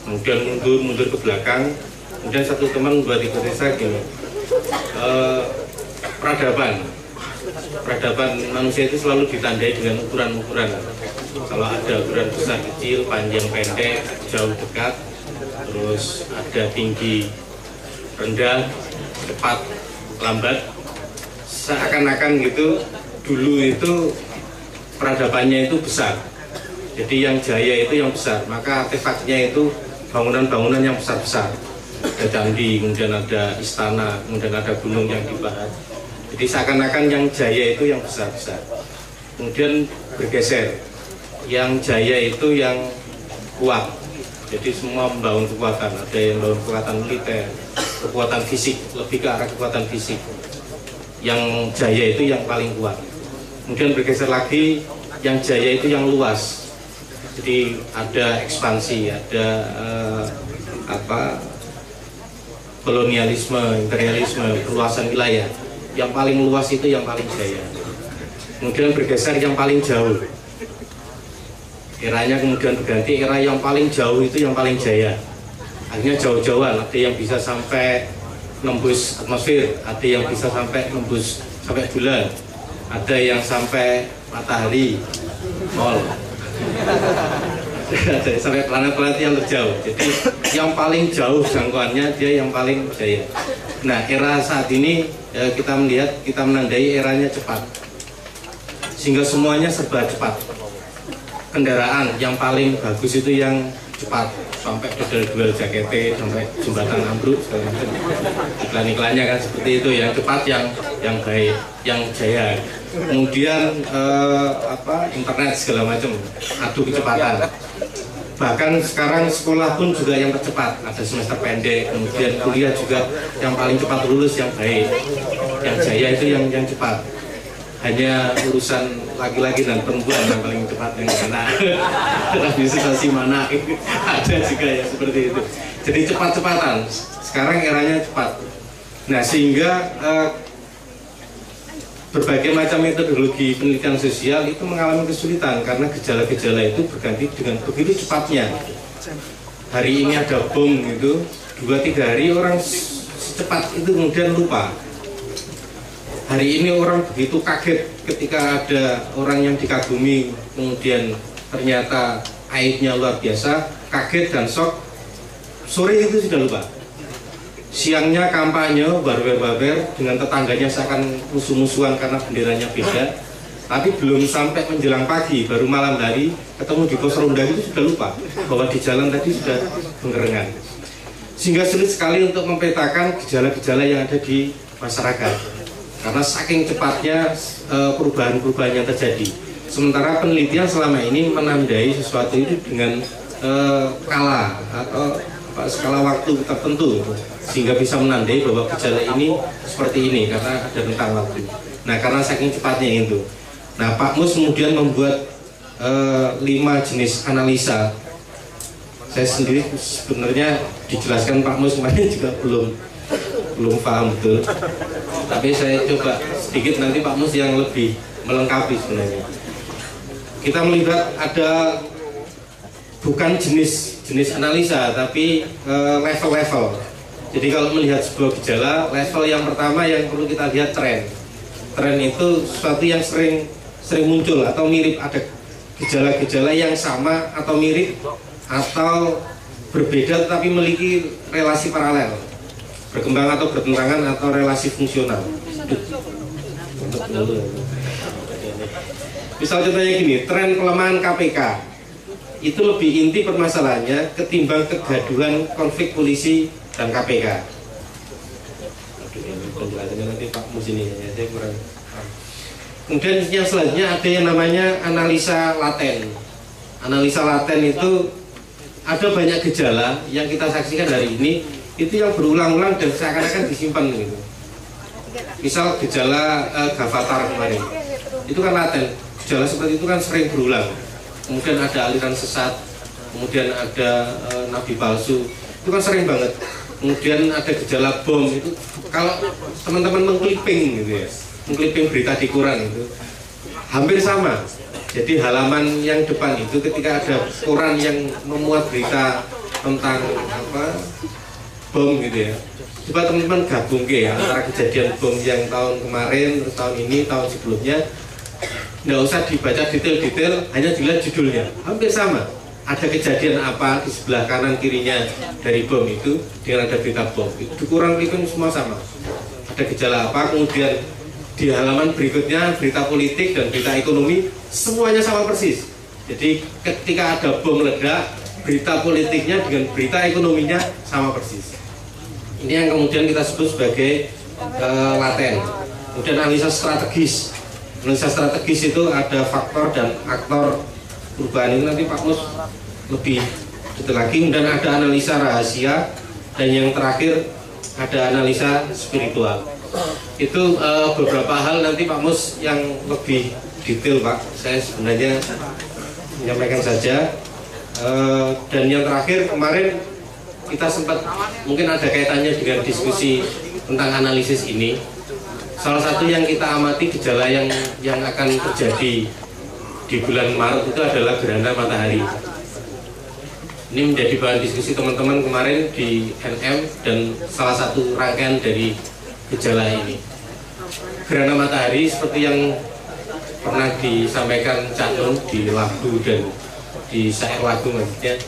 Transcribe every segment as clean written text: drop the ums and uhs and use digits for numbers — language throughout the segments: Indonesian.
kemudian mundur ke belakang. Kemudian satu teman buat hipotesa gini, peradaban manusia itu selalu ditandai dengan ukuran-ukuran. Kalau ada ukuran besar kecil, panjang pendek, jauh dekat, terus ada tinggi rendah, cepat lambat, seakan-akan gitu. Dulu itu peradabannya itu besar, jadi yang jaya itu yang besar, maka artefaknya itu bangunan-bangunan yang besar-besar. Ada candi, kemudian ada istana, kemudian ada gunung yang dibahas. Jadi seakan-akan yang jaya itu yang besar-besar. Kemudian bergeser, yang jaya itu yang kuat. Jadi semua membangun kekuatan. Ada yang membangun kekuatan militer, kekuatan fisik, lebih ke arah kekuatan fisik. Yang jaya itu yang paling kuat. Kemudian bergeser lagi, yang jaya itu yang luas. Jadi ada ekspansi, ada kolonialisme, imperialisme, perluasan wilayah. Yang paling luas itu yang paling jaya. Kemudian bergeser yang paling jauh. Eranya kemudian berganti, era yang paling jauh itu yang paling jaya. Akhirnya jauh-jauhan, ada yang bisa sampai nembus atmosfer, ada yang bisa sampai nembus sampai bulan, ada yang sampai matahari, sampai planet-planet yang terjauh. Jadi yang paling jauh jangkauannya dia yang paling jaya. Nah, era saat ini kita melihat, kita menandai eranya cepat, sehingga semuanya serba cepat. Kendaraan yang paling bagus itu yang cepat, sampai pedal dual jakete, sampai jembatan ambruk segala macam. Iklan-iklannya kan seperti itu, yang cepat, yang baik, yang jaya. Kemudian internet segala macam, adu kecepatan. Bahkan sekarang sekolah pun juga yang tercepat, ada semester pendek, kemudian kuliah juga yang paling cepat lulus, yang baik, yang jaya itu yang cepat. Hanya urusan laki-laki dan perempuan yang paling cepat, yang mana administrasi mana ada juga ya seperti itu. Jadi cepat-cepatan. Sekarang eranya cepat. Nah, sehingga berbagai macam metodologi penelitian sosial itu mengalami kesulitan karena gejala-gejala itu berganti dengan begitu cepatnya. Hari ini ada bom gitu, 2-3 hari orang secepat itu kemudian lupa. Hari ini orang begitu kaget ketika ada orang yang dikagumi, kemudian ternyata aibnya luar biasa, kaget dan shock. Sore itu sudah lupa. Siangnya kampanye baber-baber dengan tetangganya seakan musuh-musuhan karena benderanya beda. Tapi belum sampai menjelang pagi, baru malam hari ketemu di pos ronda itu sudah lupa bahwa di jalan tadi sudah penggerengan. Sehingga sulit sekali untuk memetakan gejala-gejala yang ada di masyarakat. Karena saking cepatnya perubahan-perubahan yang terjadi. Sementara penelitian selama ini menandai sesuatu itu dengan skala atau skala waktu tertentu, sehingga bisa menandai bahwa gejala ini seperti ini karena ada rentang waktu. Nah, karena saking cepatnya itu. Nah, Pak Mus kemudian membuat 5 jenis analisa. Saya sendiri sebenarnya dijelaskan Pak Mus kemarin juga belum paham betul. Tapi saya coba sedikit nanti Pak Mus yang lebih melengkapi sebenarnya. Kita melihat ada bukan jenis analisa, tapi level-level. Jadi kalau melihat sebuah gejala, level yang pertama yang perlu kita lihat tren. Tren itu sesuatu yang sering muncul atau mirip, ada gejala-gejala yang sama atau mirip atau berbeda tetapi memiliki relasi paralel, berkembang atau bertentangan atau relasi fungsional. Misal contohnya gini, tren pelemahan KPK itu lebih inti permasalahannya ketimbang kegaduhan konflik polisi dan KPK. Penjelasannya nanti Pak Mus ini ya, saya kurang. Kemudian yang selanjutnya ada yang namanya analisa laten. Analisa laten itu ada banyak gejala yang kita saksikan hari ini itu yang berulang-ulang dan seakan-akan disimpan gitu. Misal gejala Gavatar kemarin, itu kan laten. Gejala seperti itu kan sering berulang. Kemudian ada aliran sesat, kemudian ada nabi palsu, itu kan sering banget. Kemudian ada gejala bom, itu kalau teman-teman mengkliping gitu ya, mengkliping berita di koran itu hampir sama. Jadi halaman yang depan itu ketika ada koran yang memuat berita tentang apa bom gitu ya. Coba teman-teman gabung ya antara kejadian bom yang tahun kemarin, terus tahun ini, tahun sebelumnya. Nggak usah dibaca detail-detail, hanya dilihat judulnya, hampir sama. Ada kejadian apa di sebelah kanan kirinya dari bom itu dengan ada berita bom itu kurang lebih semua sama. Ada gejala apa, kemudian di halaman berikutnya berita politik dan berita ekonomi semuanya sama persis. Jadi ketika ada bom meledak, berita politiknya dengan berita ekonominya sama persis. Ini yang kemudian kita sebut sebagai laten. Kemudian analisa strategis. Analisa strategis itu ada faktor dan aktor perubahan, ini nanti Pak Mus lebih detail lagi. Kemudian ada analisa rahasia, dan yang terakhir ada analisa spiritual. Itu beberapa hal nanti Pak Mus yang lebih detail Pak. Saya sebenarnya menyampaikan saja. Dan yang terakhir kemarin kita sempat mungkin ada kaitannya dengan diskusi tentang analisis ini. Salah satu yang kita amati gejala yang akan terjadi di bulan Maret itu adalah gerhana matahari. Ini menjadi bahan diskusi teman-teman kemarin di NM dan salah satu rangkaian dari gejala ini. Gerhana matahari seperti yang pernah disampaikan Cak Nun di lagu dan di syair lagu maksudnya.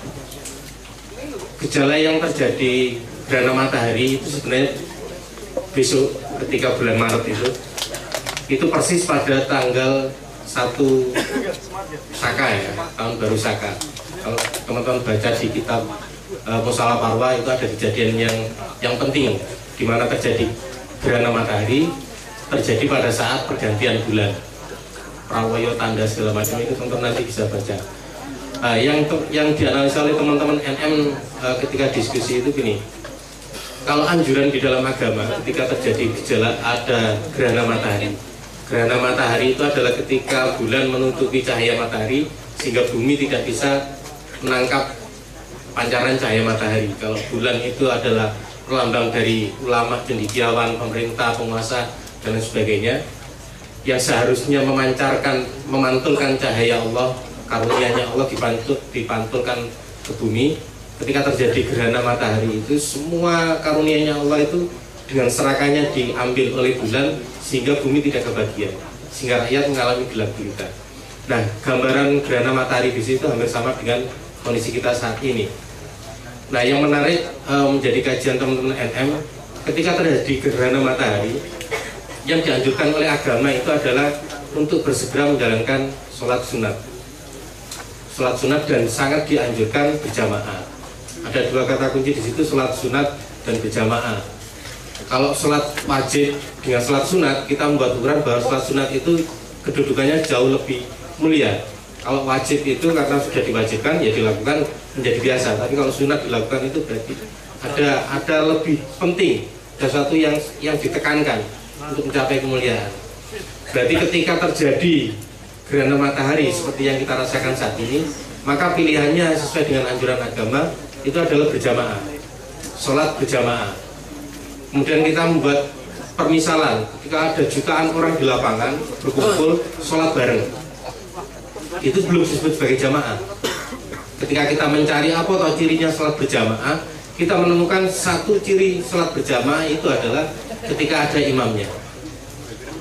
Gejala yang terjadi gerhana matahari itu sebenarnya besok ketika bulan Maret itu persis pada tanggal 1 Saka ya, tahun baru Saka. Kalau teman-teman baca di kitab Musala Parwa itu ada kejadian yang penting di mana terjadi gerhana matahari terjadi pada saat pergantian bulan. Prawoyo tanda segala macam itu teman-teman nanti bisa baca. Yang dianalisa oleh teman-teman NM ketika diskusi itu gini. Kalau anjuran di dalam agama ketika terjadi gejala ada gerhana matahari. Gerhana matahari itu adalah ketika bulan menutupi cahaya matahari sehingga bumi tidak bisa menangkap pancaran cahaya matahari. Kalau bulan itu adalah lambang dari ulama, cendekiawan, pemerintah, penguasa dan lain sebagainya yang seharusnya memantulkan cahaya Allah, karunia-Nya Allah dipantulkan ke bumi. Ketika terjadi gerhana matahari itu semua karunia-Nya Allah itu dengan serakannya diambil oleh bulan sehingga bumi tidak kebagian, sehingga rakyat mengalami gelap gulita. Nah, gambaran gerhana matahari di situ hampir sama dengan kondisi kita saat ini. Nah, yang menarik menjadi kajian teman-teman NM ketika terjadi gerhana matahari yang dianjurkan oleh agama itu adalah untuk bersegera menjalankan sholat sunat. Sholat sunat dan sangat dianjurkan berjamaah. Ada dua kata kunci di situ, sholat sunat dan berjamaah. Kalau sholat wajib dengan sholat sunat, kita membuat ukuran bahwa sholat sunat itu kedudukannya jauh lebih mulia. Kalau wajib itu karena sudah diwajibkan, ya dilakukan menjadi biasa. Tapi kalau sunat dilakukan itu berarti ada lebih penting, ada sesuatu yang ditekankan untuk mencapai kemuliaan. Berarti ketika terjadi gerhana matahari seperti yang kita rasakan saat ini, maka pilihannya sesuai dengan anjuran agama itu adalah berjamaah, sholat berjamaah. Kemudian kita membuat permisalan ketika ada jutaan orang di lapangan berkumpul sholat bareng, itu belum disebut sebagai jamaah. Ketika kita mencari apa atau cirinya sholat berjamaah, kita menemukan satu ciri sholat berjamaah itu adalah ketika ada imamnya.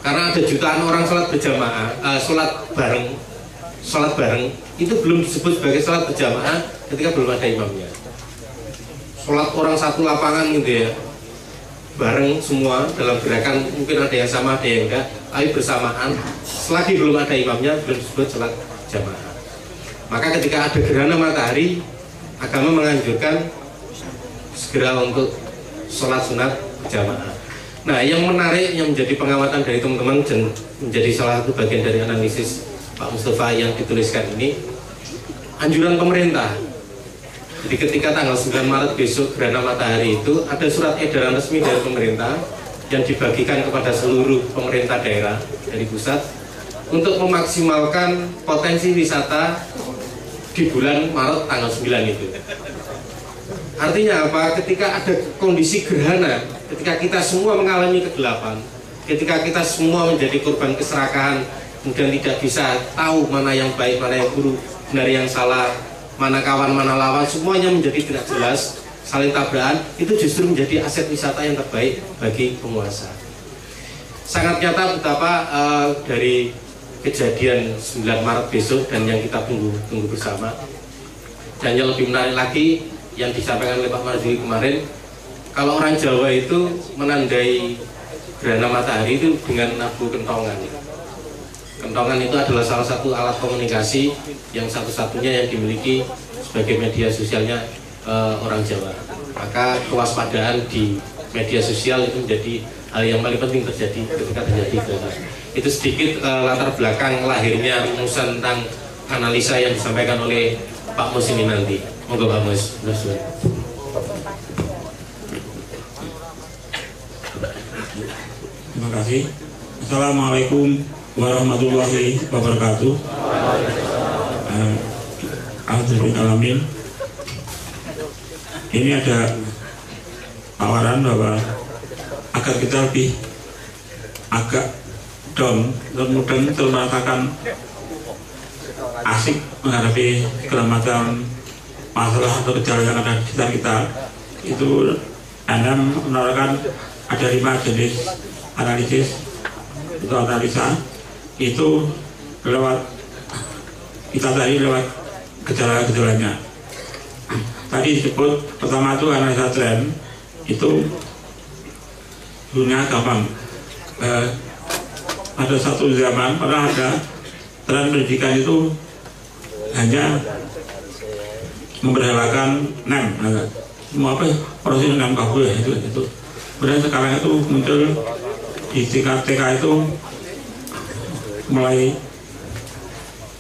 Karena ada jutaan orang sholat berjamaah, sholat bareng itu belum disebut sebagai sholat berjamaah ketika belum ada imamnya. Sholat orang satu lapangan gitu ya, bareng semua dalam gerakan, mungkin ada yang sama ada yang enggak, tapi bersamaan, selagi belum ada imamnya belum disebut sholat jamaah. Maka ketika ada gerhana matahari, agama menganjurkan segera untuk sholat sunat berjamaah. Nah, yang menarik yang menjadi pengamatan dari teman-teman dan menjadi salah satu bagian dari analisis Pak Mustafa yang dituliskan ini, anjuran pemerintah. Jadi ketika tanggal 9 Maret besok gerhana matahari itu ada surat edaran resmi dari pemerintah yang dibagikan kepada seluruh pemerintah daerah dari pusat untuk memaksimalkan potensi wisata di bulan Maret tanggal 9 itu. Artinya apa? Ketika ada kondisi gerhana, ketika kita semua mengalami kegelapan, ketika kita semua menjadi korban keserakahan, kemudian tidak bisa tahu mana yang baik, mana yang buruk, benar yang salah, mana kawan mana lawan, semuanya menjadi tidak jelas, saling tabrakan, itu justru menjadi aset wisata yang terbaik bagi penguasa. Sangat nyata betapa dari kejadian 9 Maret besok dan yang kita tunggu bersama. Dan yang lebih menarik lagi yang disampaikan oleh Pak Marzuli kemarin, kalau orang Jawa itu menandai gerhana matahari itu dengan nabuh kentongan. Kentongan itu adalah salah satu alat komunikasi yang satu-satunya yang dimiliki sebagai media sosialnya orang Jawa. Maka kewaspadaan di media sosial itu menjadi hal yang paling penting terjadi ketika terjadi gerhana. Itu sedikit latar belakang lahirnya rumusan tentang analisa yang disampaikan oleh Pak Mus ini nanti. Monggo Pak Mus. Terima kasih. Assalamualaikum warahmatullahi wabarakatuh. Alhamdulillah. Ini ada tawaran bahwa agar kita lebih agak down, kemudian merasakan asik menghadapi segala macam masalah atau gejala yang ada di sekitar kita, itu Anda menawarkan ada 5 jenis analisis atau analisa itu lewat kita tadi lewat gejala-gejalanya. Tadi disebut pertama itu analisa tren, itu dunia gampang. Ada satu zaman pernah ada tren pendidikan itu hanya memberdayakan NEM, semua apa proses NEM kabul itu. Kemudian sekarang itu muncul di tingkat TK itu mulai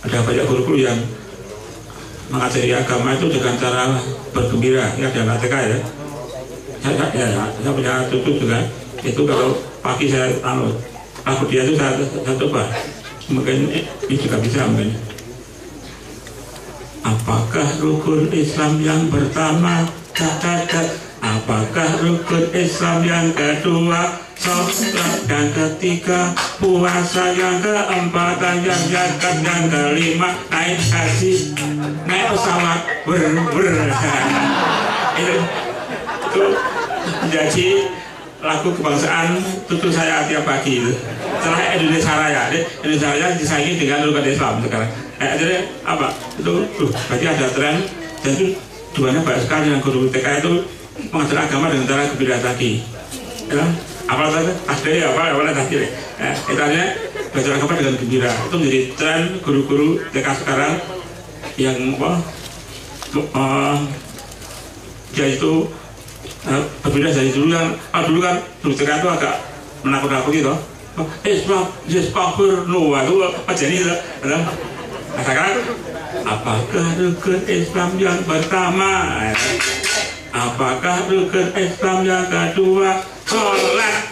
ada banyak guru-guru yang mengajari agama itu dengan cara bergembira, ya dengan TK ya. Saya punya cucu juga, itu kalau pagi saya aku dia itu saya coba, mungkin ini juga bisa mungkin. Apakah rukun Islam yang pertama? Apakah rukun Islam yang kedua? Sholat yang ketiga, puasa yang keempat, yang zakat yang kelima, naik haji, naik pesawat, itu menjadi lagu kebangsaan tutu saya tiap pagi itu. Setelah Indonesia Raya, Indonesia Raya disaingi dengan rukun Islam sekarang. Jadi apa? Itu berarti ada tren dan itu duanya banyak sekali yang guru TK itu mengajar agama dengan cara gembira tadi. Ya, apa tadi? Asli apa tadi? Itanya belajar agama dengan gembira itu menjadi tren guru-guru TK sekarang yang dia itu berbeda dari dulu yang dulu kan guru TK itu agak menakut-nakuti toh. Islam, kafir, no, itu apa jadi itu? Katakan, apakah rukun Islam yang pertama? Apakah rukun Islam yang kedua? Sholat,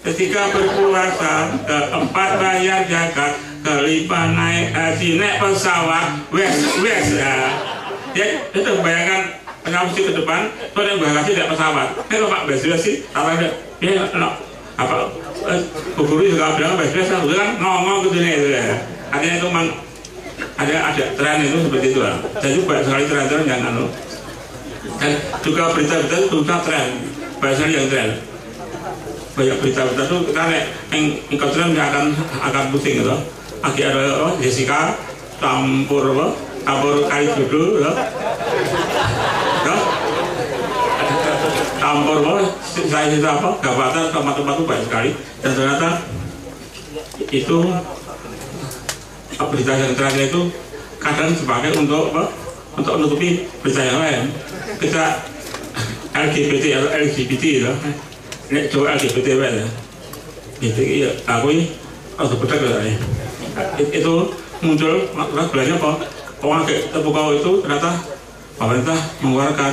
ketika berpuasa, keempat bayar zakat, kelima naik haji, naik pesawat, wes ya. Itu bayangkan penyaksi ke depan, itu yang bagasi naik pesawat. Ini Pak Basri sih, katanya, apa? Guru juga bilang Basri kan ngomong gitu nih itu ya. Artinya itu memang ada tren itu seperti itu lah. Dan juga banyak sekali tren-tren yang dan juga berita-berita itu tentang tren, banyak sekali yang tren. Banyak berita-berita itu kita ikut tren akan pusing gitu. Akhirnya ada Jessica campur kali jodoh, campur saya itu apa? Gabatan tempat-tempat itu banyak sekali dan ternyata itu berita yang terakhir itu kadang dipakai untuk menutupi berita yang lain. Kita LGBT itu, ini coba LGBT ya. Jadi aku ini harus betul ya. Itu muncul bulannya apa? Orang terbuka itu ternyata pemerintah mengeluarkan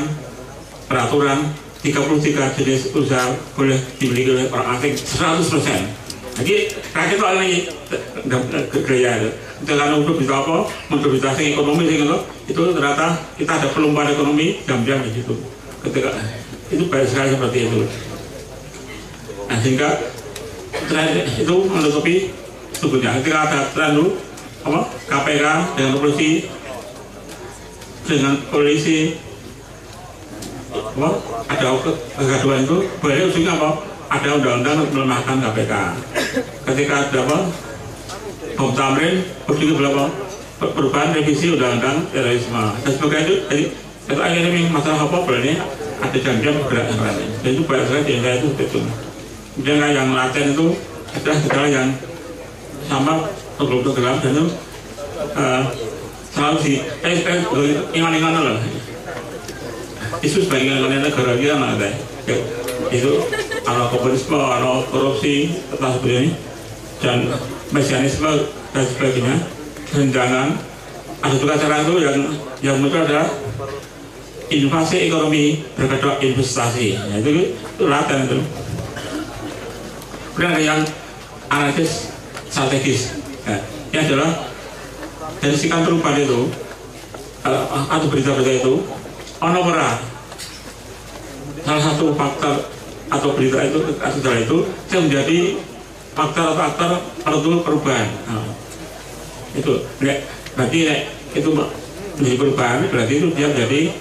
peraturan 33 jenis usaha boleh dimiliki oleh orang asing 100%. Jadi rakyat itu lagi gaya itu. Dengan untuk bisa apa, untuk bisa ekonomi itu ternyata kita ada pelumpahan ekonomi jam-jam di situ. Ketika itu banyak sekali seperti itu. Nah sehingga tren itu menutupi tubuhnya. Ketika ada tren dulu apa KPK dengan revolusi dengan polisi ada kegaduhan itu boleh ujungnya apa? Ada undang-undang melemahkan KPK. Ketika ada apa? Bom Tamrin, ujungnya berapa? Perubahan revisi undang-undang terorisme dan sebagainya. Jadi itu akhirnya masalah apa boleh ada jam-jam bergerak yang lain. Dan itu banyak sekali di Indonesia itu. Kemudian yang laten itu adalah gejala yang sama tenggelam dan itu selalu si ingat-ingat loh. Isu sebagai negara kita mana deh? Itu ada komunisme, ada korupsi, atau sebagainya, dan mesianisme dan sebagainya. Dan jangan ada juga cara itu yang muncul adalah inovasi ekonomi berkedok investasi. Nah, itu laten itu. Kemudian ada yang analisis strategis. Nah, ini adalah dari sikan perubahan itu atau berita-berita itu ono ora salah satu faktor atau berita itu atau itu yang menjadi faktor atau aktor atau perubahan. Nah, itu berarti itu menjadi perubahan, berarti itu dia menjadi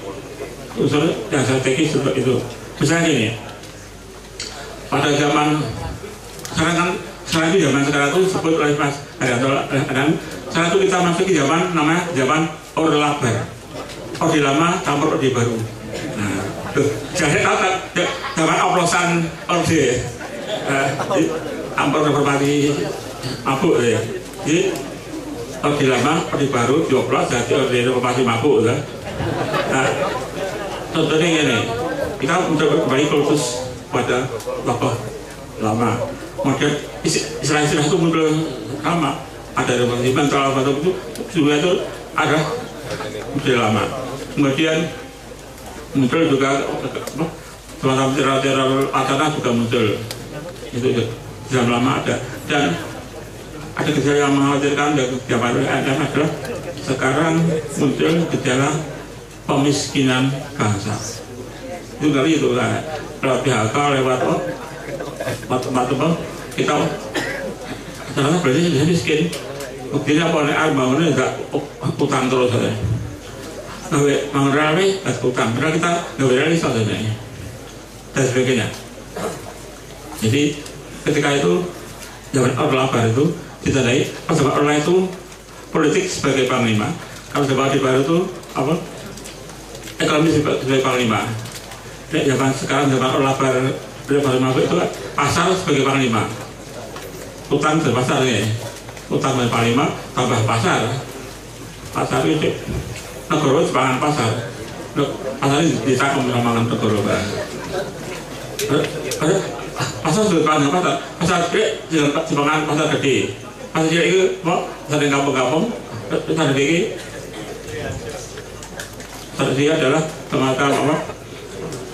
unsur yang strategis untuk itu. Misalnya ini pada zaman sekarang itu zaman sekarang itu disebut oleh Mas Adam, sekarang itu kita masuk ke zaman namanya zaman Orde Lama. Orde Lama campur Orde Baru. Nah, jadi zaman oplosan Orde campur reformasi mabuk ya. Jadi Orde Lama, Orde Baru dioplos jadi Orde reformasi mabuk ya. Nah, contohnya ini kita mencoba kembali kultus pada tokoh lama. Kemudian istilah-istilah itu muncul lama. Ada reformasi mental atau itu juga itu ada muncul lama. Kemudian muncul juga semacam teror wacana juga muncul. Itu zaman lama ada. Dan ada gejala yang mengkhawatirkan dari zaman adalah sekarang muncul gejala pemiskinan bangsa. Itu kali itu lah lewat PHK lewat teman-teman kita ternyata berarti jadi miskin. Buktinya apa nih bangunnya enggak utang terus saja. Gawe mangrave dan utang. Karena kita gawe realis saja dan sebagainya. Jadi ketika itu zaman Orde Lama itu ditandai zaman Orde Lama itu politik sebagai panglima. Kalau zaman Orde Baru itu apa? Ekonomi sebagai panglima. Zaman sekarang zaman Orde Lama itu pasar sebagai panglima. Utang dan pasar ya. Utang dan panglima tambah pasar. Pasar itu negara sepangan pasar. Pasar ini ditangkap sama negara. Pasar sebagai panglima pasar. Pasar gede sepangan pasar gede. Pasar gede itu mau pasar yang kampung-kampung. Pasar gede ini dia adalah semacam apa?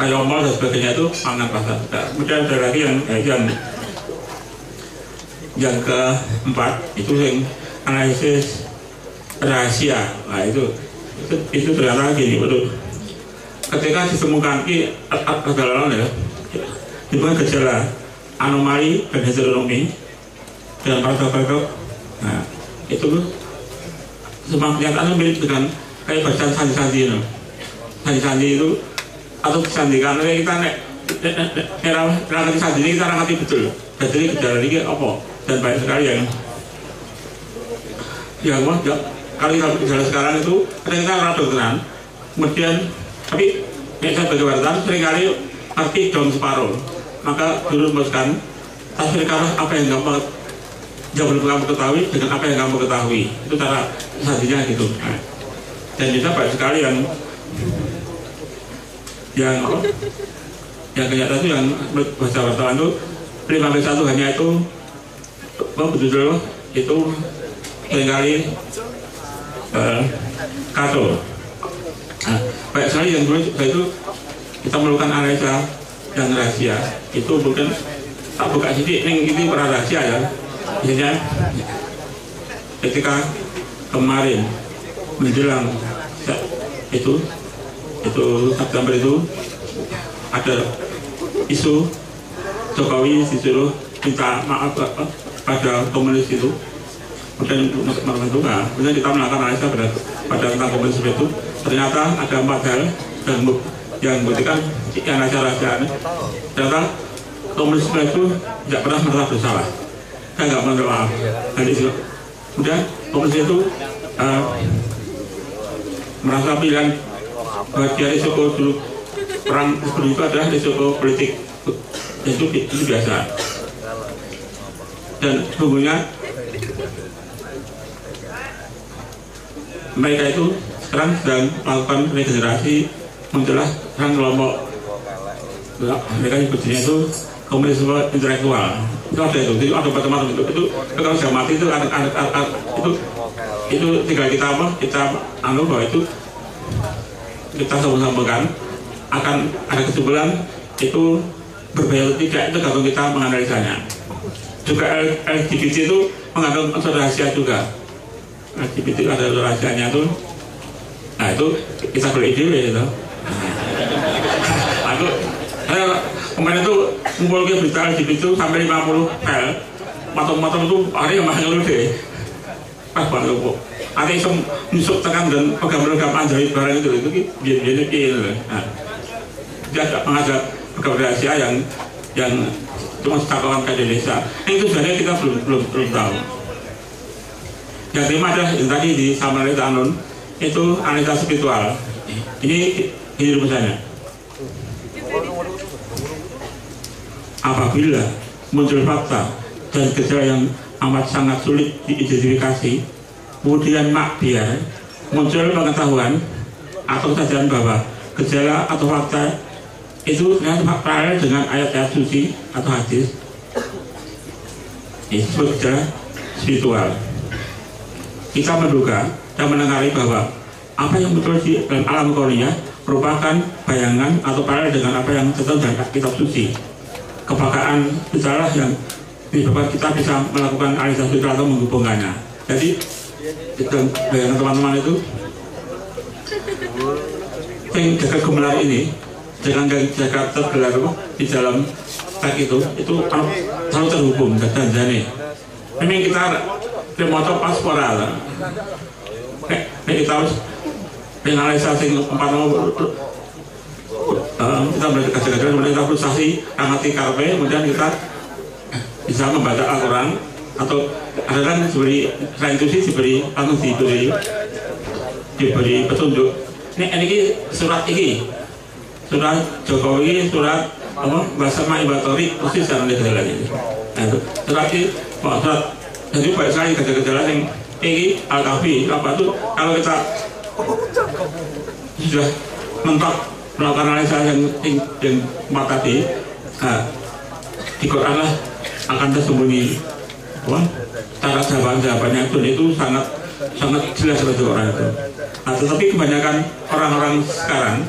Kayak mall dan sebagainya itu pangan pasar. Kemudian ada lagi yang keempat itu yang analisis rahasia. Nah itu ternyata gini betul. Ketika ditemukan ini adalah ya, bukan gejala anomali dan heteronomi dalam paragraf. Nah itu semua kenyataannya mirip dengan kayak bacaan sandi-sandi itu. Sandi-sandi itu atau disandikan oleh kita rangkati sandi ini kita rangkati betul. Jadi gejala ini apa? Dan banyak sekali yang kalau kita gejala sekarang itu kita rada tenan. Kemudian tapi saya sebagai wartawan seringkali ngerti dong separuh. Maka dulu memutuskan tasbihkan apa yang belum kamu ketahui dengan apa yang kamu ketahui. Itu cara sandinya gitu. Nah, dan kita banyak sekali yang kenyataan itu yang bahasa wartawan itu 5-1 hanya itu betul itu seringkali kado. Nah, banyak sekali yang dulu itu kita melakukan analisa yang rahasia itu mungkin tak buka sidik ini pernah rahasia ya. Misalnya ketika kemarin menjelang itu September itu ada isu Jokowi disuruh minta maaf pada komunis itu. Kemudian kemudian kita melakukan analisa pada tentang komunis itu ternyata ada 4 hal yang membuktikan yang rahasia-rahasiaan. Ternyata komunisme itu tidak pernah merasa bersalah, saya nggak pernah maaf. Kemudian komunisme itu merasa pilihan bagian risiko dulu perang itu adalah risiko politik, itu biasa. Dan sesungguhnya mereka itu sekarang sedang melakukan regenerasi, muncullah sekarang kelompok mereka sebutnya itu komunisme intelektual. Itu ada macam-macam itu kalau sudah mati itu itu tinggal kita anu bahwa itu kita sambung-sambungkan akan ada kesimpulan itu berbahaya atau tidak, itu tergantung kita menganalisanya. Juga LGBT itu mengandung unsur rahasia juga. LGBT ada unsur rahasianya tuh. Nah itu kita beridee itu. Aku kemarin itu ngumpul ke berita LGBT itu sampai 50 file, matang-matang itu hari yang mahal deh. Pas banget kok. Ada yang nyusup tekan dan program-program Android barang itu biar-biarnya gitu. Nah, dia mengajak program rahasia yang cuma setakat ke Indonesia. Itu sebenarnya kita belum tahu. Yang kelima adalah yang tadi di Samarinda Anun itu analisa spiritual. Ini rumusannya. Apabila muncul fakta dan gejala yang amat sangat sulit diidentifikasi, kemudian biar muncul pengetahuan atau kesadaran bahwa gejala atau fakta itu ternyata paralel dengan ayat-ayat suci atau hadis, itu gejala spiritual. Kita menduga dan menengari bahwa apa yang muncul di dalam alam kauniyah merupakan bayangan atau paralel dengan apa yang tertulis dalam kitab suci. Kepekaan gejala yang menyebabkan kita bisa melakukan analisa spiritual atau menghubungkannya. Jadi bayangan teman-teman itu yang jaga gemelar ini dengan jaga tergelar di dalam tag itu selalu terhubung dan jane. Memang kita remoto paspora kita harus menganalisa sing kita belajar kemudian kita frustasi amati karpe, kemudian kita bisa membaca Al-Quran atau ada kan diberi selain itu sih diberi petunjuk. Ini surat Jokowi, surat bahasa Maibatori persis dalam gejala ini. Surat ini jadi banyak sekali gejala yang ini Al-Kahfi apa itu kalau kita sudah mentok melakukan analisa yang tadi di Quran lah akan tersembunyi cara jawabannya itu sangat jelas bagi orang itu. Nah, tetapi kebanyakan orang-orang sekarang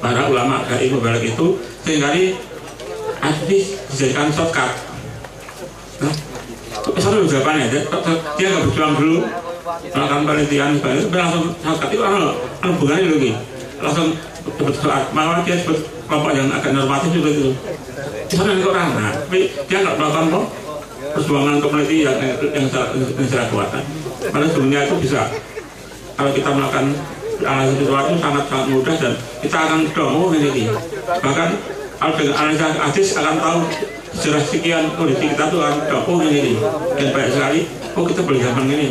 para ulama dari Mubarak itu seringkali dijadikan shortcut. Satu jawabannya dia nggak berjuang dulu melakukan penelitian sebagainya, langsung shortcut itu hubungannya lagi langsung dapat saat malah dia sebut kelompok yang agak normatif juga itu misalnya orang, nah tapi dia nggak melakukan perjuangan komuniti yang secara kuatan. Padahal sebenarnya itu bisa kalau kita melakukan analisa spiritual itu sangat mudah dan kita akan tahu ini. Bahkan kalau dengan analisa hadis akan tahu sejarah sekian kondisi kita tuh akan tahu ini dan banyak sekali kita boleh zaman ini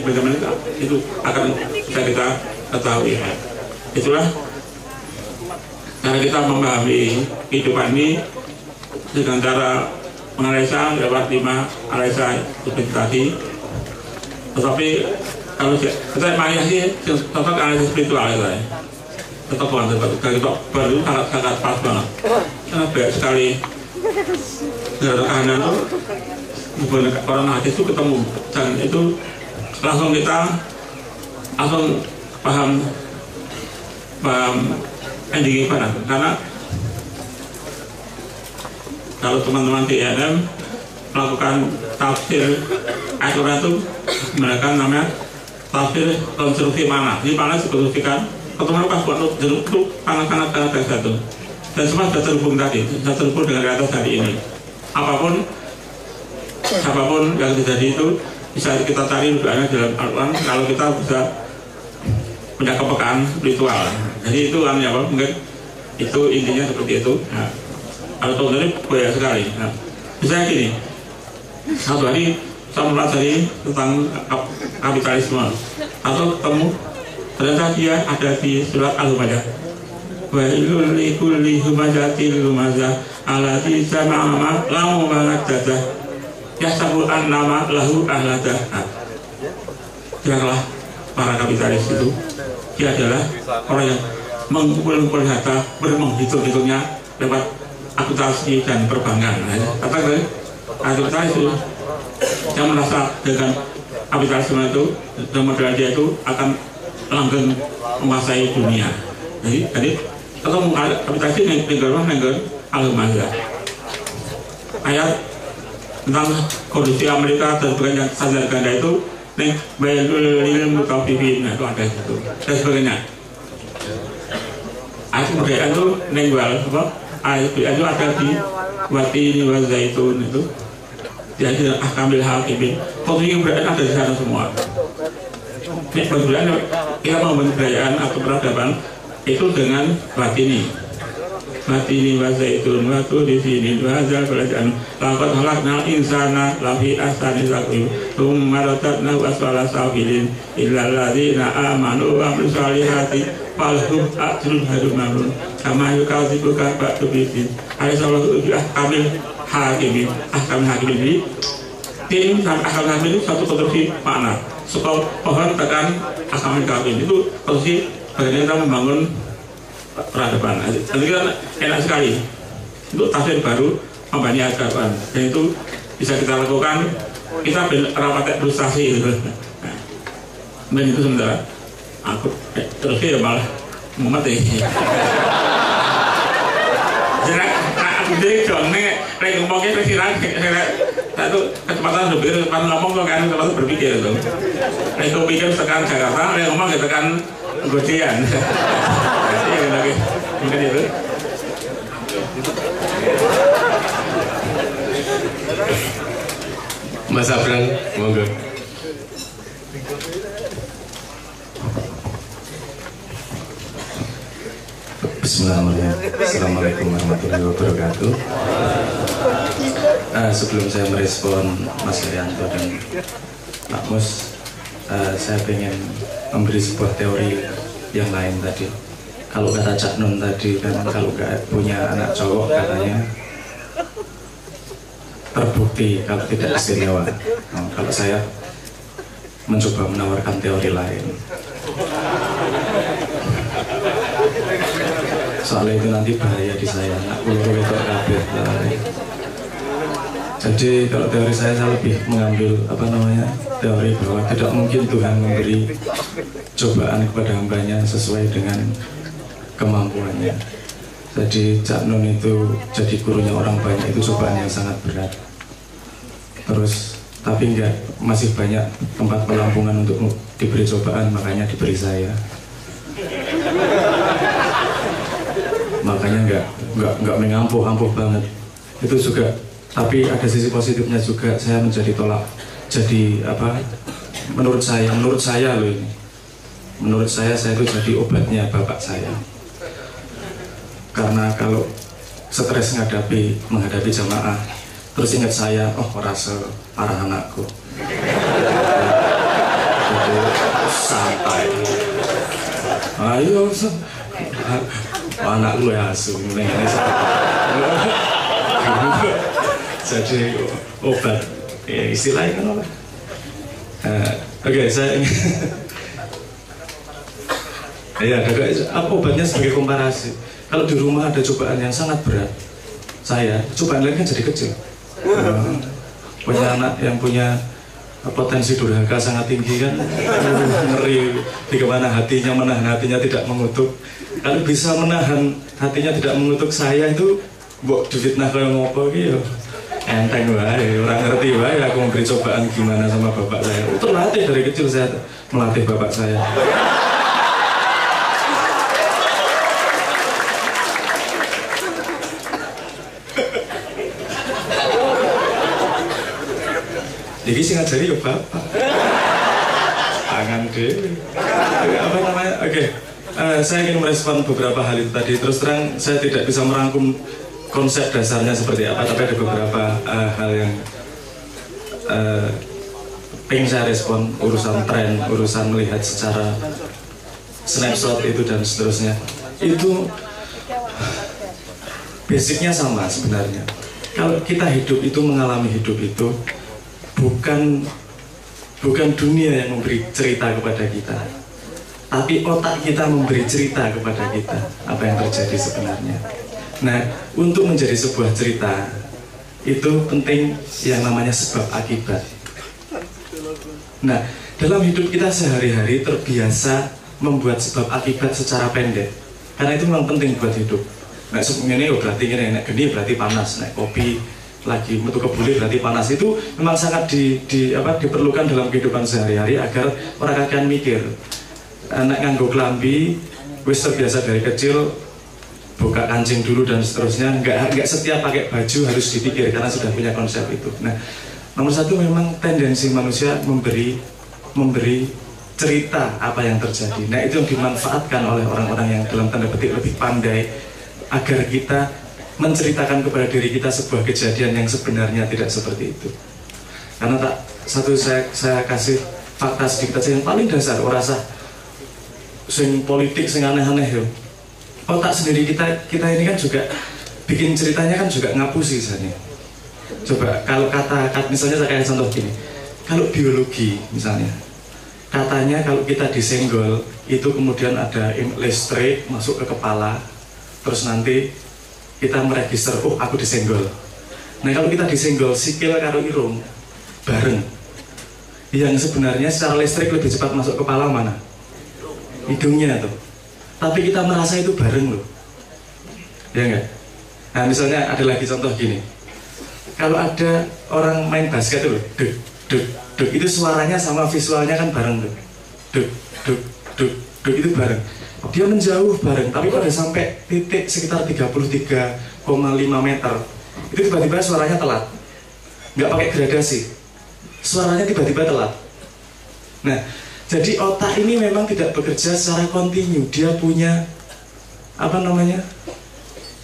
itu akan bisa kita ketahui. Itulah cara kita memahami kehidupan ini dengan cara menganalisa lewat 5 analisa tadi. Tetapi kalau kita menganalisa tetap analisa spiritual ya, tetap baru sangat pas banget karena banyak sekali tekanan tuh orang hadis itu ketemu dan itu langsung kita paham ending gimana. Karena kalau teman-teman di INM melakukan tafsir Al-Quran itu menggunakan namanya tafsir konstruksi mana. Ini mana dikonstruksikan ketemu pas buat itu sangat satu dan semua sudah terhubung tadi, sudah terhubung dengan realitas hari ini. Apapun yang terjadi itu bisa kita cari rujukannya dalam Al-Quran kalau kita bisa punya kepekaan spiritual. Jadi itu kan ya Pak, mungkin itu intinya seperti itu. Nah, kalau tahun ini banyak sekali. Nah, misalnya gini, satu hari saya mempelajari tentang kapitalisme atau ketemu ternyata dia ada di surat Al-Humazah. Wa ilul likulli humazatil lumazah alati sama'ama lahu malaktata yasabu annama lahu ahladah. Janganlah para kapitalis itu dia adalah orang yang mengumpul harta bermenghitung-hitungnya lewat akuntansi dan perbankan. Katakan kapitalis itu yang merasa dengan kapitalisme itu dan modal dia itu akan langgeng menguasai dunia. Jadi kalau kapitalis ini negara Al-Humazah ayat tentang kondisi Amerika dan sebagainya sadar ganda itu nih bayarul mutafifin itu ada itu dan sebagainya. Ayat kebudayaan itu nengbal apa ayat itu ada di watini wa zaitun itu jadi akamil hakimin. Kondisi kebudayaan ada di sana semua. Ini kebudayaan kita membangun kebudayaan atau peradaban itu dengan watini wa zaitun wa turi sinin wa zal balajan laqad khalaqnal insana lafi ahsani taqwim tsumma radadnahu asfala safilin illa alladziina aamanu wa 'amilus shalihati falahum ajrun ghairu mamnun kama yukadzibuka ba'du bidin alisallahu bi ahkamil hakimin. Ahkamil hakimin ini tim dan ahkamil hakimin itu satu konstruksi makna suka pohon tekan ahkamil hakimin itu konstruksi bagaimana kita membangun peradaban. Nanti kita enak sekali untuk tafsir baru membani agapan dan itu bisa kita lakukan. Kita rapat frustasi gitu. Dan itu sementara aku terus ya malah mau mati. Jadi aku deh contohnya lagi ngomongnya presiden itu kecepatan berpikir kecepatan ngomong tuh kan kecepatan berpikir tuh. Lagi pikir tekan Jakarta, lagi ngomong tekan Godian. Lagi mungkin itu. Mas Abran, monggo. Bismillahirrahmanirrahim. Assalamualaikum warahmatullahi wabarakatuh. Sebelum saya merespon Mas Irianto dan Pak Mus, saya ingin memberi sebuah teori yang lain tadi. Kalau kata Cak Nun tadi kan kalau nggak punya anak cowok katanya terbukti kalau tidak istimewa. Kalau saya mencoba menawarkan teori lain. Soalnya itu nanti bahaya di saya, nak ulur itu kabeh. Jadi kalau teori saya lebih mengambil teori bahwa tidak mungkin Tuhan memberi cobaan kepada hambanya sesuai dengan kemampuannya. Jadi Cak Nun itu jadi gurunya orang banyak itu cobaan yang sangat berat. Terus tapi enggak, masih banyak tempat penampungan untuk diberi cobaan, makanya diberi saya. Makanya enggak mengampuh banget. Itu juga, tapi ada sisi positifnya juga. Saya menjadi tolak. Jadi menurut saya loh ini. Menurut saya itu jadi obatnya bapak saya. Karena kalau stres menghadapi jamaah, terus ingat saya, merasa parah anakku. Jadi santai. Ayo, anak lu ya asu. Jadi obat, ya istilahnya kan obat. Oke, saya ya obatnya sebagai komparasi. Kalau di rumah ada cobaan yang sangat berat, cobaan lain kan jadi kecil. Punya anak yang punya potensi durhaka sangat tinggi kan, ngeri. Bagaimana hatinya, menahan hatinya tidak mengutuk. Kalau bisa menahan hatinya tidak mengutuk saya itu, mbok difitnah kayak ngopo gitu. Enteng wae, orang ngerti wae aku memberi cobaan gimana sama bapak saya. Terlatih dari kecil saya melatih bapak saya. Jadi sing ngajari ya bapak. Tangan dhewe. Apa namanya? Oke. Saya ingin merespon beberapa hal itu tadi. Terus terang saya tidak bisa merangkum konsep dasarnya seperti apa, tapi ada beberapa hal yang ingin saya respon, urusan tren, urusan melihat secara snapshot itu dan seterusnya. Itu basicnya sama sebenarnya. Kalau kita hidup itu, mengalami hidup itu bukan dunia yang memberi cerita kepada kita, tapi otak kita memberi cerita kepada kita apa yang terjadi sebenarnya. Nah, untuk menjadi sebuah cerita itu penting yang namanya sebab akibat. Nah, dalam hidup kita sehari-hari terbiasa membuat sebab akibat secara pendek, karena itu memang penting buat hidup. Nah, sebenarnya berarti nek geni berarti panas, nek kopi lagi metu kebuli berarti panas. Itu memang sangat diperlukan dalam kehidupan sehari-hari agar orang akan mikir. Nek nganggo klambi wis terbiasa dari kecil buka kancing dulu dan seterusnya, nggak setiap pakai baju harus dipikir karena sudah punya konsep itu. Nah, nomor satu memang tendensi manusia memberi cerita apa yang terjadi. Nah, itu yang dimanfaatkan oleh orang-orang yang dalam tanda petik lebih pandai agar kita menceritakan kepada diri kita sebuah kejadian yang sebenarnya tidak seperti itu. Karena saya kasih fakta sedikit saja yang paling dasar, orasa sing politik sing aneh-aneh yo. Otak sendiri kita ini kan juga bikin ceritanya kan juga ngapusi misalnya. Coba kalau kata misalnya saya kasih contoh gini, kalau biologi misalnya, katanya kalau kita disenggol itu kemudian ada listrik masuk ke kepala, terus nanti kita meregister, oh aku disenggol. Nah, kalau kita disenggol sikil karo irung bareng, yang sebenarnya secara listrik lebih cepat masuk ke kepala mana? Hidungnya tuh. Tapi kita merasa itu bareng loh, ya enggak? Nah, misalnya ada lagi contoh gini, kalau ada orang main basket tuh, duk duk duk, itu suaranya sama visualnya kan bareng tuh, duk duk duk duk, itu bareng. Dia menjauh bareng, tapi pada sampai titik sekitar 33,5 meter, itu tiba-tiba suaranya telat, nggak pakai gradasi, suaranya tiba-tiba telat. Nah, jadi otak ini memang tidak bekerja secara kontinu. Dia punya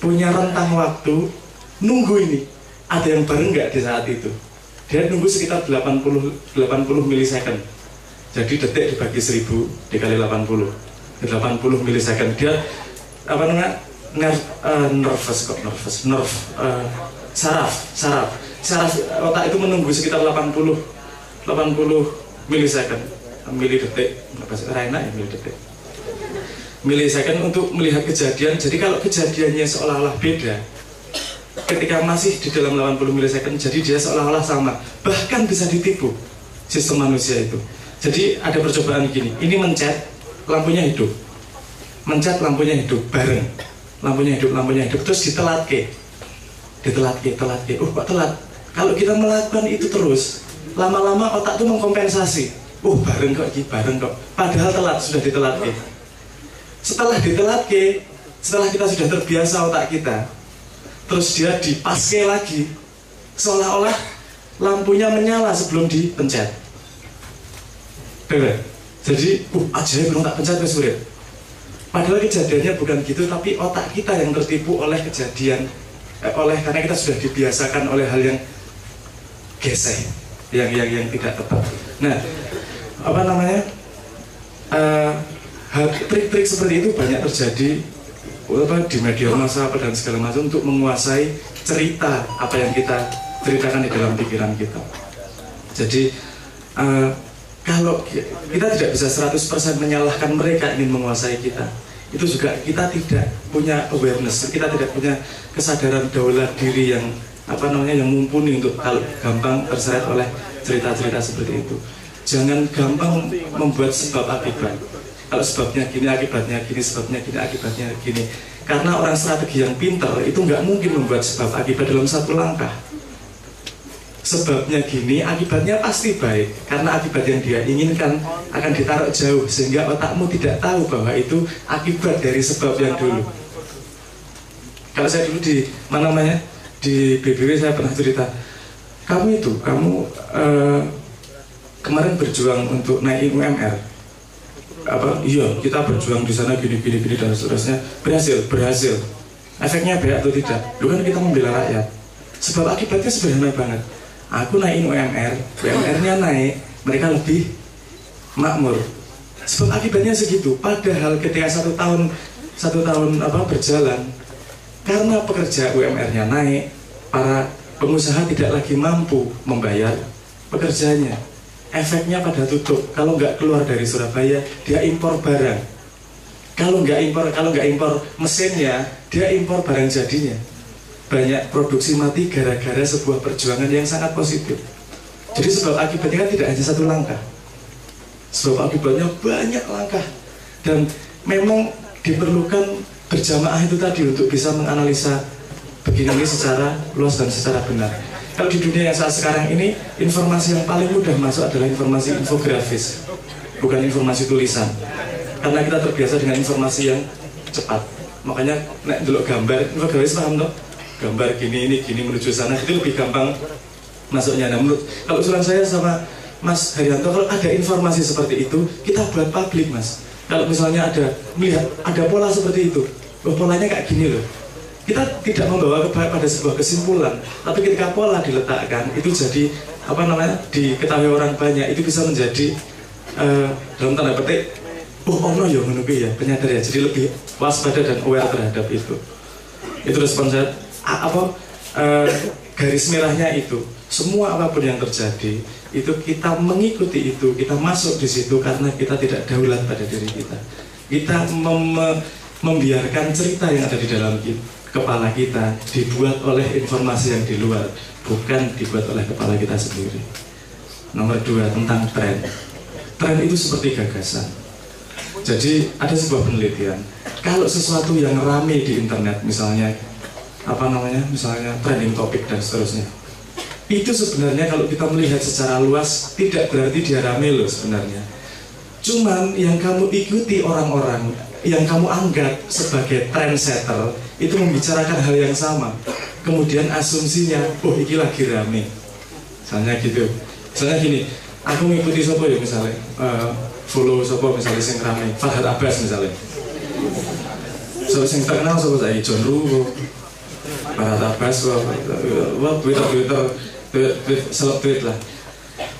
punya rentang waktu nunggu ini. Ada yang bareng nggak di saat itu? Dia nunggu sekitar 80 milisecond. Jadi detik dibagi 1000 dikali 80 milisecond. Dia saraf otak itu menunggu sekitar 80 milisecond. Milidetik, milisecond untuk melihat kejadian. Jadi kalau kejadiannya seolah-olah beda ketika masih di dalam 80 milisecond, jadi dia seolah-olah sama, bahkan bisa ditipu sistem manusia itu. Jadi ada percobaan gini, ini mencet, lampunya hidup, mencet, lampunya hidup, bareng, lampunya hidup, terus ditelatke, oh kok telat. Kalau kita melakukan itu terus, lama-lama otak itu mengkompensasi. Oh bareng kok, padahal telat, sudah ditelatke. Setelah ditelatke, setelah kita sudah terbiasa otak kita, terus dia dipaske lagi, seolah-olah lampunya menyala sebelum dipencet. Bener? Jadi, ajaib belum tak pencet wes urip. Padahal kejadiannya bukan gitu, tapi otak kita yang tertipu oleh kejadian, karena kita sudah dibiasakan oleh hal yang gesek, yang tidak tepat. Nah, trik-trik seperti itu banyak terjadi di media massa dan segala macam untuk menguasai cerita apa yang kita ceritakan di dalam pikiran kita. Jadi kalau kita tidak bisa 100% menyalahkan mereka ingin menguasai kita, itu juga kita tidak punya awareness, kita tidak punya kesadaran daulah diri yang yang mumpuni untuk kalau gampang terseret oleh cerita-cerita seperti itu. Jangan gampang membuat sebab akibat. Kalau sebabnya gini, akibatnya gini, sebabnya gini, akibatnya gini. Karena orang strategi yang pintar itu nggak mungkin membuat sebab akibat dalam satu langkah. Sebabnya gini, akibatnya pasti baik. Karena akibat yang dia inginkan akan ditaruh jauh, sehingga otakmu tidak tahu bahwa itu akibat dari sebab yang dulu. Kalau saya dulu di di BBW saya pernah cerita, kamu kemarin berjuang untuk naik UMR, iya kita berjuang di sana gini dan seterusnya, berhasil. Efeknya baik atau tidak? Lu kan kita membela rakyat. Sebab akibatnya sederhana banget. Aku naikin UMR-nya naik, mereka lebih makmur. Sebab akibatnya segitu. Padahal ketika satu tahun berjalan, karena pekerja UMR-nya naik, para pengusaha tidak lagi mampu membayar pekerjanya. Efeknya pada tutup. Kalau nggak keluar dari Surabaya, dia impor barang. Kalau nggak impor mesinnya, dia impor barang jadinya. Banyak produksi mati gara-gara sebuah perjuangan yang sangat positif. Jadi sebab akibatnya kan tidak hanya satu langkah. Sebab akibatnya banyak langkah. Dan memang diperlukan berjamaah itu tadi untuk bisa menganalisa begini secara luas dan secara benar. Kalau di dunia yang saat sekarang ini, informasi yang paling mudah masuk adalah informasi infografis, bukan informasi tulisan. Karena kita terbiasa dengan informasi yang cepat. Makanya nek delok gambar, infografis paham toh? Gambar gini menuju sana itu lebih gampang masuknya. Nah, kalau usulan saya sama Mas Haryanto, kalau ada informasi seperti itu, kita buat publik, Mas. Kalau misalnya ada pola seperti itu, polanya kayak gini loh. Kita tidak membawa pada sebuah kesimpulan, tapi ketika pola diletakkan itu jadi diketahui orang banyak, itu bisa menjadi dalam tanda petik ono ya ngono ya, penyadar ya, jadi lebih waspada dan aware terhadap itu. Itu respon saya. Garis merahnya itu semua apapun yang terjadi itu kita mengikuti itu, kita masuk di situ karena kita tidak daulat pada diri kita. Kita membiarkan cerita yang ada di dalam kepala kita dibuat oleh informasi yang di luar, bukan dibuat oleh kepala kita sendiri. Nomor 2, tentang tren. Tren itu seperti gagasan. Jadi ada sebuah penelitian, kalau sesuatu yang rame di internet, misalnya trending topik dan seterusnya, itu sebenarnya kalau kita melihat secara luas tidak berarti dia rame loh sebenarnya. Cuman yang kamu ikuti orang-orang yang kamu anggap sebagai trendsetter itu membicarakan hal yang sama, kemudian asumsinya, oh ini lagi rame, misalnya gitu. Misalnya gini, aku mengikuti sopo ya misalnya, follow sopo misalnya sing rame, Farhad Abbas misalnya. Sopo sing terkenal sopo saya, John Ruh, Farhad Abbas, tweet lah.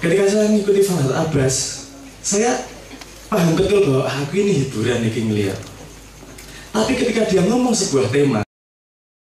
Ketika saya mengikuti Farhad Abbas, saya paham betul bahwa aku ini hiburan nih ngeliat. Tapi ketika dia ngomong sebuah tema,